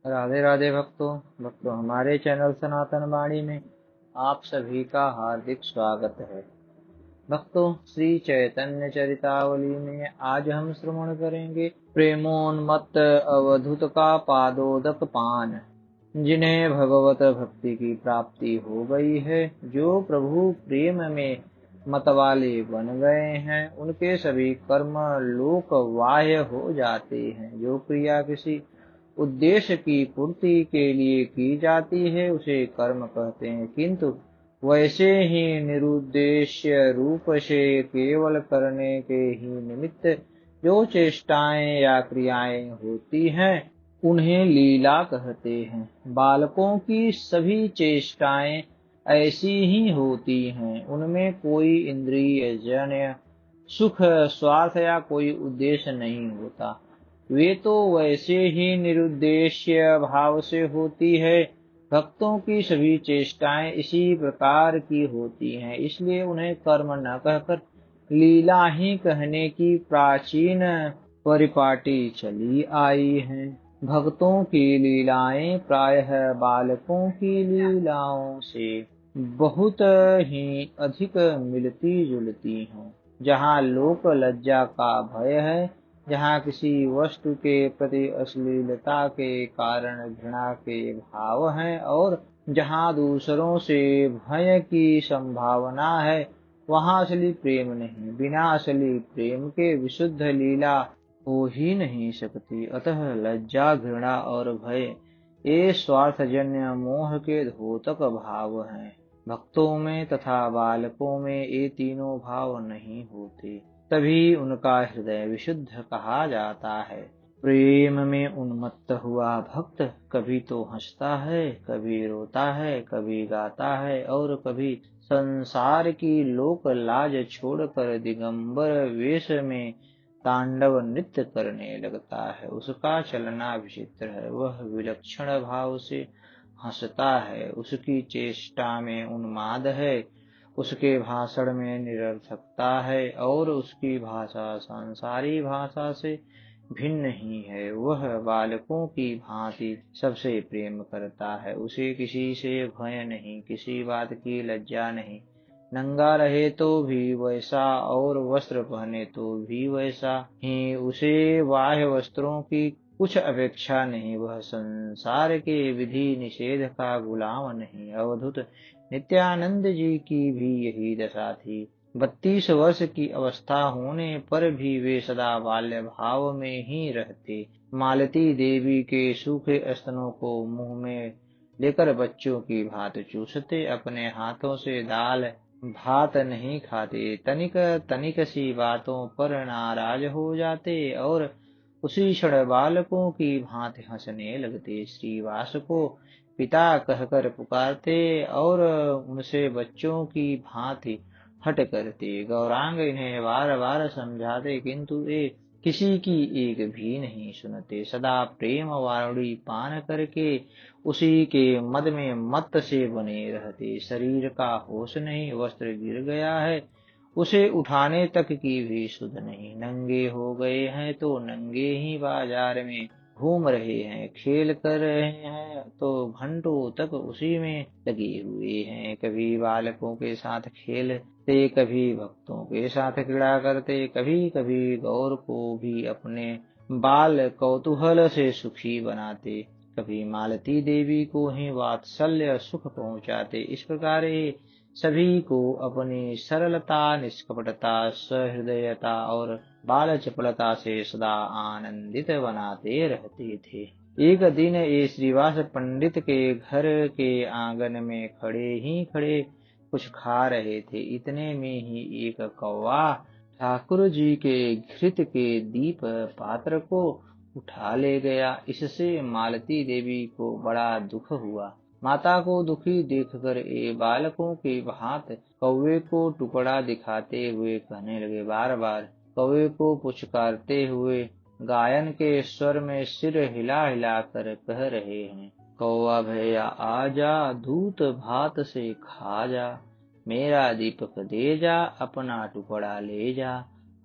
राधे राधे भक्तों हमारे चैनल सनातन वाणी में आप सभी का हार्दिक स्वागत है। भक्तों, श्री चैतन्य चरितावली में आज हम श्रवण करेंगे प्रेमोन्मत्त अवधूत का पादोदक पान। जिन्हें भगवत भक्ति की प्राप्ति हो गई है, जो प्रभु प्रेम में मतवाले बन गए हैं, उनके सभी कर्म लोक बाह्य हो जाते हैं। जो क्रिया किसी उद्देश्य की पूर्ति के लिए की जाती है, उसे कर्म कहते हैं, किंतु वैसे ही निरुद्देश्य रूप से केवल करने के ही निमित्त जो चेष्टाएं या क्रियाएं होती हैं, उन्हें लीला कहते हैं। बालकों की सभी चेष्टाएं ऐसी ही होती हैं। उनमें कोई इंद्रिय जन्य सुख, स्वार्थ या कोई उद्देश्य नहीं होता। वे तो वैसे ही निरुद्देश्य भाव से होती है। भक्तों की सभी चेष्टाएं इसी प्रकार की होती हैं, इसलिए उन्हें कर्म न कहकर लीला ही कहने की प्राचीन परिपाटी चली आई है। भक्तों की लीलाएं प्रायः बालकों की लीलाओं से बहुत ही अधिक मिलती जुलती हैं। जहाँ लोक लज्जा का भय है, जहाँ किसी वस्तु के प्रति अश्लीलता के कारण घृणा के भाव हैं, और जहाँ दूसरों से भय की संभावना है, वहाँ असली प्रेम नहीं। बिना असली प्रेम के विशुद्ध लीला हो ही नहीं सकती। अतः लज्जा, घृणा और भय ये स्वार्थजन्य मोह के द्योतक भाव हैं। भक्तों में तथा बालकों में ये तीनों भाव नहीं होते, तभी उनका हृदय विशुद्ध कहा जाता है। प्रेम में उन्मत्त हुआ भक्त कभी तो हंसता है, कभी रोता है, कभी गाता है और कभी संसार की लोक लाज छोड़कर दिगंबर वेश में तांडव नृत्य करने लगता है। उसका चलना विचित्र है, वह विलक्षण भाव से हंसता है, उसकी चेष्टा में उन्माद है, उसके भाषण में निरर्थकता है और उसकी भाषा सांसारी भाषा से भिन्न ही है। वह बालकों की भांति सबसे प्रेम करता है, उसे किसी से भय नहीं, किसी बात की लज्जा नहीं। नंगा रहे तो भी वैसा और वस्त्र पहने तो भी वैसा ही, उसे बाह्य वस्त्रों की कुछ अपेक्षा नहीं। वह संसार के विधि निषेध का गुलाम नहीं। अवधूत नित्यानंद जी की भी यही दशा थी। 32 वर्ष की अवस्था होने पर भी वे सदा बाल्य भाव में ही रहते। मालती देवी के सूखे स्तनों को मुंह में लेकर बच्चों की भांति चूसते, अपने हाथों से दाल भात नहीं खाते, तनिक तनिक सी बातों पर नाराज हो जाते और उसी क्षण बालकों की भांति हंसने लगते। श्रीवास को पिता कहकर पुकारते और उनसे बच्चों की भांति हट करते। गौरांग इन्हें बार बार समझाते, किंतु ये किसी की एक भी नहीं सुनते। सदा प्रेम वारुणी पान करके उसी के मद में मत्त से बने रहते। शरीर का होश नहीं, वस्त्र गिर गया है, उसे उठाने तक की भी सुध नहीं। नंगे हो गए हैं तो नंगे ही बाजार में घूम रहे हैं, खेल कर रहे हैं तो घंटों तक उसी में लगे हुए हैं। कभी बालकों के साथ खेलते, कभी भक्तों के साथ क्रीड़ा करते, कभी कभी गौर को भी अपने बाल कौतूहल से सुखी बनाते, कभी मालती देवी को ही वात्सल्य सुख पहुँचाते। इस प्रकार ये सभी को अपनी सरलता, निष्कपटता, सहृदयता और बाल चपलता से सदा आनंदित बनाते रहते थे। एक दिन ये श्रीवास पंडित के घर के आंगन में खड़े ही खड़े कुछ खा रहे थे। इतने में ही एक कौवा ठाकुर जी के घृत के दीप पात्र को उठा ले गया। इससे मालती देवी को बड़ा दुख हुआ। माता को दुखी देखकर ये बालकों के भांति कौवे को टुकड़ा दिखाते हुए कहने लगे, बार बार कौवे को पुचकारते हुए गायन के स्वर में सिर हिला हिला कर कह रहे हैं, कौवा भैया आजा, दूत भात से खा जा, मेरा दीपक दे जा, अपना टुकड़ा ले जा।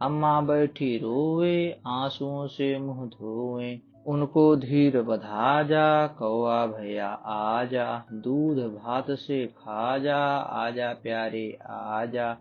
अम्मा बैठी रोवे, आंसुओं से मुंह धोवे, उनको धीर बधा जा, कौआ भैया आजा, दूध भात से खा जा, आजा प्यारे आजा।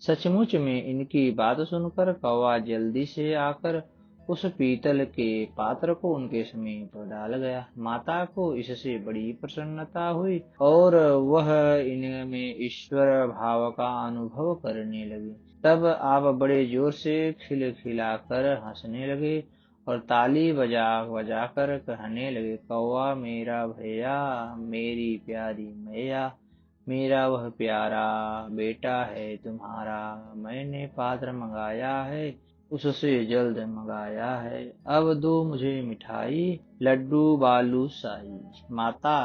सचमुच में इनकी बात सुनकर कौवा जल्दी से आकर उस पीतल के पात्र को उनके समीप डाल गया। माता को इससे बड़ी प्रसन्नता हुई और वह इनमें ईश्वर भाव का अनुभव करने लगी। तब आप बड़े जोर से खिलखिलाकर हंसने लगे और ताली बजा बजा कर कहने लगे, कौवा मेरा भैया, मेरी प्यारी मैया, मेरा वह प्यारा बेटा है तुम्हारा। मैंने पात्र मंगाया है, उससे जल्द मंगाया है। अब दो मुझे मिठाई, लड्डू बालूशाही। माता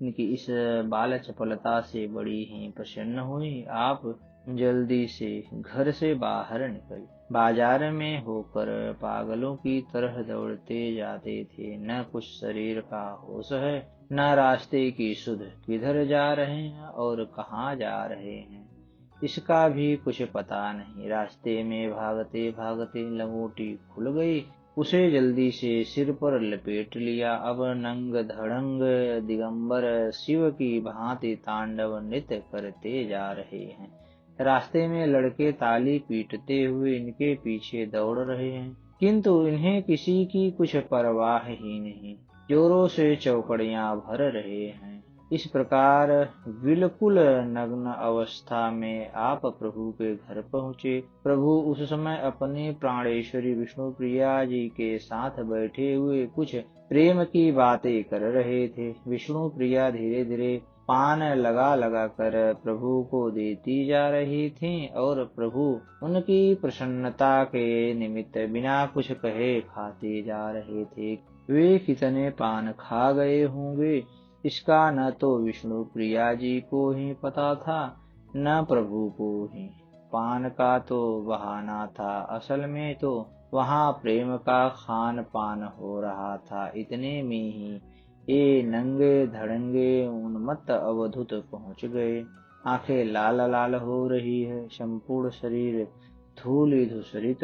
इनकी इस बाल चपलता से बड़ी ही प्रसन्न हुई। आप जल्दी से घर से बाहर निकले। बाजार में होकर पागलों की तरह दौड़ते जाते थे। न कुछ शरीर का होश है, न रास्ते की सुध, किधर जा रहे हैं और कहाँ जा रहे हैं इसका भी कुछ पता नहीं। रास्ते में भागते भागते लंगोटी खुल गई। उसे जल्दी से सिर पर लपेट लिया। अब नंग धड़ंग दिगंबर शिव की भांति तांडव नृत्य करते जा रहे हैं। रास्ते में लड़के ताली पीटते हुए इनके पीछे दौड़ रहे हैं, किंतु इन्हें किसी की कुछ परवाह ही नहीं। जोरों से चौकड़ियां भर रहे हैं। इस प्रकार बिल्कुल नग्न अवस्था में आप प्रभु के घर पहुँचे। प्रभु उस समय अपनी प्राणेश्वरी विष्णु प्रिया जी के साथ बैठे हुए कुछ प्रेम की बातें कर रहे थे। विष्णु प्रिया धीरे धीरे पान लगा लगा कर प्रभु को देती जा रही थीं और प्रभु उनकी प्रसन्नता के निमित्त बिना कुछ कहे खाते जा रहे थे। वे कितने पान खा गए होंगे इसका न तो विष्णु प्रिया जी को ही पता था, न प्रभु को ही। पान का तो बहाना था, असल में तो वहाँ प्रेम का खान पान हो रहा था। इतने में ही ये नंगे धड़ंगे उन्मत्त अवधूत पहुँच गए। आंखें लाल लाल हो रही है, संपूर्ण शरीर धूलि धूसरित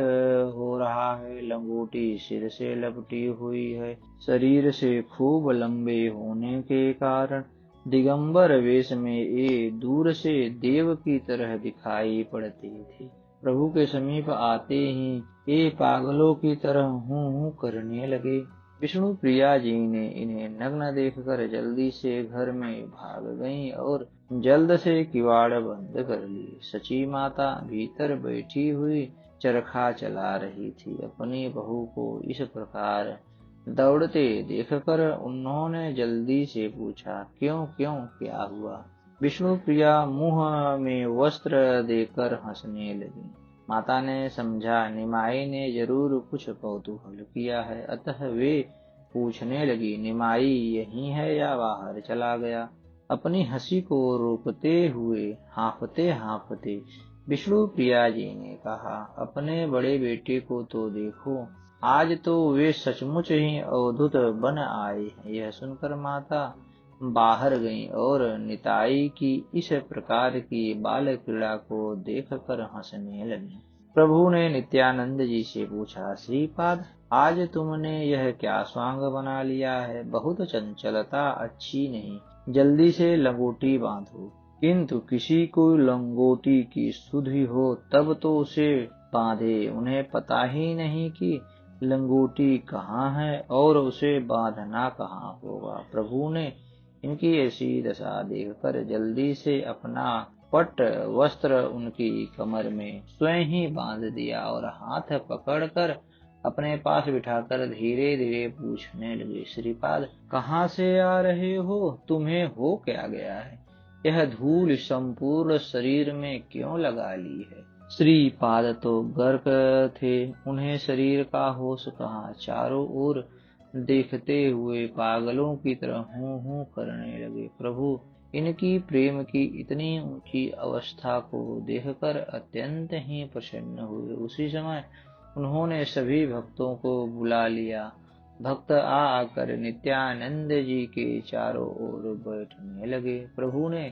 हो रहा है। लंगोटी सिर से लपटी हुई है। शरीर से खूब लंबे होने के कारण दिगंबर वेश में ये दूर से देव की तरह दिखाई पड़ते थे। प्रभु के समीप आते ही ये पागलों की तरह हूँ करने लगे। विष्णु प्रिया जी ने इन्हें नग्न देखकर जल्दी से घर में भाग गईं और जल्द से किवाड़ बंद कर लिए। सची माता भीतर बैठी हुई चरखा चला रही थी। अपनी बहू को इस प्रकार दौड़ते देखकर उन्होंने जल्दी से पूछा, क्यों क्यों क्या हुआ? विष्णु प्रिया मुंह में वस्त्र देकर हंसने लगी। माता ने समझा निमाई ने जरूर कुछ कौतूहल किया है, अतः वे पूछने लगी, निमाई यहीं है या बाहर चला गया? अपनी हंसी को रोकते हुए हांफते हांफते विष्णु प्रिया जी ने कहा, अपने बड़े बेटे को तो देखो, आज तो वे सचमुच ही अवधूत बन आए हैं। यह सुनकर माता बाहर गईं और निताई की इस प्रकार की बाल क्रीड़ा को देखकर हंसने लगी। प्रभु ने नित्यानंद जी से पूछा, श्रीपाद आज तुमने यह क्या स्वांग बना लिया है? बहुत चंचलता अच्छी नहीं, जल्दी से लंगोटी बांधो। किंतु किसी को लंगोटी की सुधि हो तब तो उसे बांधे। उन्हें पता ही नहीं कि लंगोटी कहाँ है और उसे बांधना कहाँ होगा। प्रभु ने इनकी ऐसी दशा देखकर जल्दी से अपना पट वस्त्र उनकी कमर में स्वयं ही बांध दिया और हाथ पकड़कर अपने पास बिठाकर धीरे धीरे पूछने लगे, श्रीपाद कहाँ से आ रहे हो? तुम्हें हो क्या गया है? यह धूल संपूर्ण शरीर में क्यों लगा ली है? श्रीपाद तो गर्क थे, उन्हें शरीर का होश कहाँ। चारों ओर देखते हुए पागलों की तरह हूँ करने लगे। प्रभु इनकी प्रेम की इतनी ऊंची अवस्था को देखकर अत्यंत ही प्रसन्न हुए। उसी समय उन्होंने सभी भक्तों को बुला लिया। भक्त आकर नित्यानंद जी के चारों ओर बैठने लगे। प्रभु ने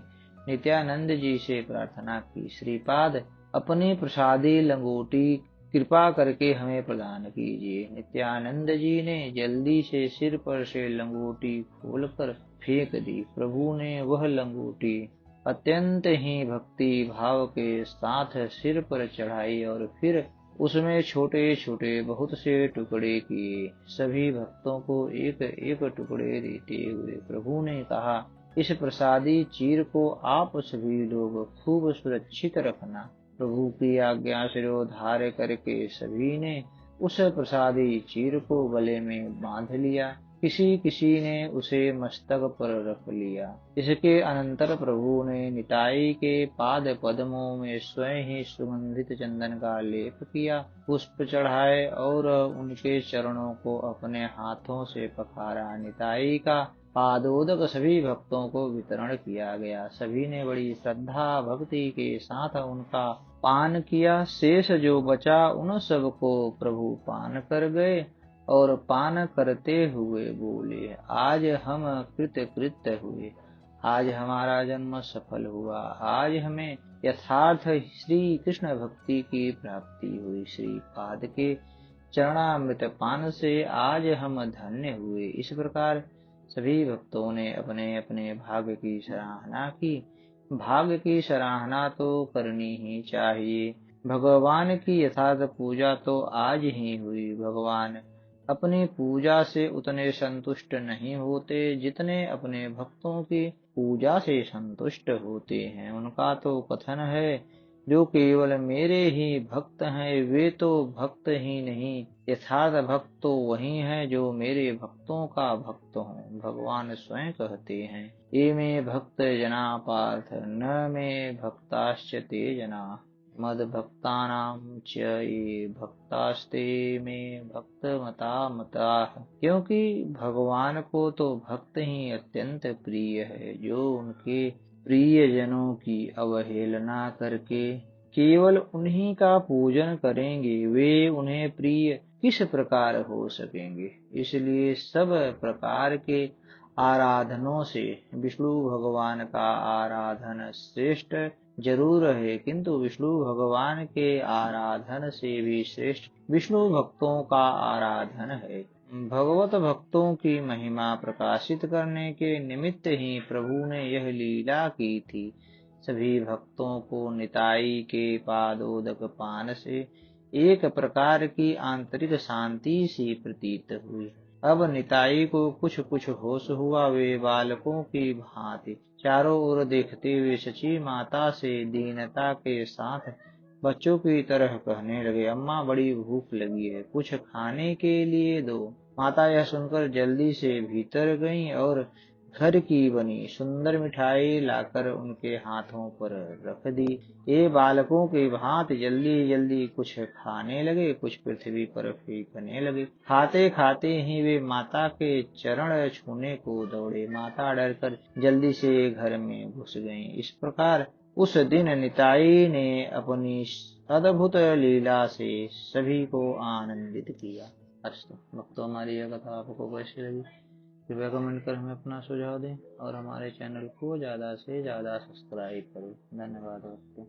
नित्यानंद जी से प्रार्थना की, श्रीपाद अपनी प्रसादी लंगोटी कृपा करके हमें प्रदान कीजिए। नित्यानंद जी ने जल्दी से सिर पर से लंगोटी खोलकर फेंक दी। प्रभु ने वह लंगोटी अत्यंत ही भक्ति भाव के साथ सिर पर चढ़ाई और फिर उसमें छोटे छोटे बहुत से टुकड़े किए। सभी भक्तों को एक एक टुकड़े देते हुए प्रभु ने कहा, इस प्रसादी चीर को आप सभी लोग खूब सुरक्षित रखना। प्रभु की आज्ञा शिरोधार्य करके सभी ने उस प्रसादी चीर को गले में बांध लिया। किसी किसी ने उसे मस्तक पर रख लिया। इसके अनंतर प्रभु ने निताई के पाद पद्मों में स्वयं ही सुगंधित चंदन का लेप किया, पुष्प चढ़ाए और उनके चरणों को अपने हाथों से पखारा। निताई का पादोदक सभी भक्तों को वितरण किया गया। सभी ने बड़ी श्रद्धा भक्ति के साथ उनका पान किया। शेष जो बचा उन सब को प्रभु पान कर गए और पान करते हुए बोले, आज हम कृतकृत्य हुए, आज हमारा जन्म सफल हुआ, आज हमें यथार्थ श्री कृष्ण भक्ति की प्राप्ति हुई। श्री पाद के चरणामृत पान से आज हम धन्य हुए। इस प्रकार सभी भक्तों ने अपने अपने भाग्य की सराहना की। भाग्य की सराहना तो करनी ही चाहिए। भगवान की यथार्थ पूजा तो आज ही हुई। भगवान अपनी पूजा से उतने संतुष्ट नहीं होते जितने अपने भक्तों की पूजा से संतुष्ट होते हैं। उनका तो कथन है, जो केवल मेरे ही भक्त हैं वे तो भक्त ही नहीं, यथार्थ भक्त तो वही है जो मेरे भक्तों का भक्त हो। भगवान स्वयं कहते हैं, ये में भक्त जना पार्थ न में भक्ताश्च ते जना मद भक्तानां च ये भक्तास्ते में भक्त मता मताः। क्योंकि भगवान को तो भक्त ही अत्यंत प्रिय है, जो उनके प्रियजनों की अवहेलना करके केवल उन्हीं का पूजन करेंगे, वे उन्हें प्रिय किस प्रकार हो सकेंगे। इसलिए सब प्रकार के आराधनों से विष्णु भगवान का आराधन श्रेष्ठ जरूर है, किंतु विष्णु भगवान के आराधन से भी श्रेष्ठ विष्णु भक्तों का आराधन है। भगवत भक्तों की महिमा प्रकाशित करने के निमित्त ही प्रभु ने यह लीला की थी। सभी भक्तों को निताई के पादोदक पान से एक प्रकार की आंतरिक शांति सी प्रतीत हुई। अब निताई को कुछ कुछ होश हुआ। वे बालकों की भांति चारों ओर देखते हुए सची माता से दीनता के साथ बच्चों की तरह कहने लगे, अम्मा बड़ी भूख लगी है, कुछ खाने के लिए दो। माता यह सुनकर जल्दी से भीतर गईं और घर की बनी सुंदर मिठाई लाकर उनके हाथों पर रख दी। ये बालकों की भांति जल्दी जल्दी कुछ खाने लगे, कुछ पृथ्वी पर फेंकने लगे। खाते खाते ही वे माता के चरण छूने को दौड़े। माता डरकर जल्दी से घर में घुस गईं। इस प्रकार उस दिन निताई ने अपनी अद्भुत लीला से सभी को आनंदित किया। अस्तु भक्तों, हमारी यह कथा आपको कैसी लगी? कृपया कमेंट कर हमें अपना सुझाव दें और हमारे चैनल को ज़्यादा से ज़्यादा सब्सक्राइब करें। धन्यवाद दोस्तों।